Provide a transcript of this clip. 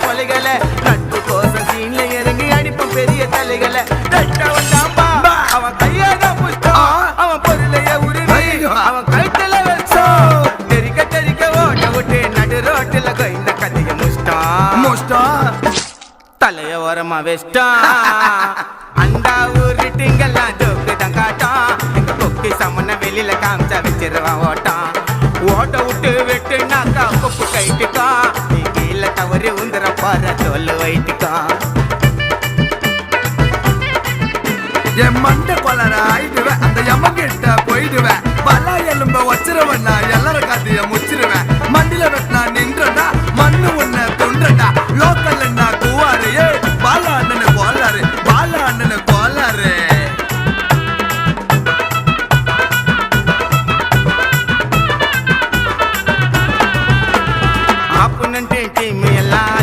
கொலைகளை நட்பு கோசம் சீன்ல இறங்கி அடிப்போம் பெரிய தலைகளை அவன் கையாதான் புஷ்டம் அவன் பொருளைய உருவி அவன் கழுத்துல வச்சோம் தெரிக்க தெரிக்க ஓட்ட விட்டு நடு ரோட்டுல இந்த கதைய முஷ்டம் தலைய ஓரமா வெஸ்டான் அந்த ஊரு டிங்கெல்லாம் ஜோக்கு தான் காட்டான் எங்க கொக்கி சமன வெளியில காமிச்சா வச்சிருவான் ஓட்டான் ஓட்ட விட்டு வெட்டுனாக்கா கொப்பு கைட்டுக்கா நீ கீழே தவறி உந்துற பாரு சொல்லு வைட்டுக்கான் என் மண்டை கொலர ஆயிடுவேன் அந்த எம்மகிட்ட போயிடுவேன் பலா எலும்ப வச்சிருவேன் நான் எல்லார காத்திய முச்சிருவேன் மண்டில வெட்டினா நின்றா மண்ணு உன்ன தொண்டா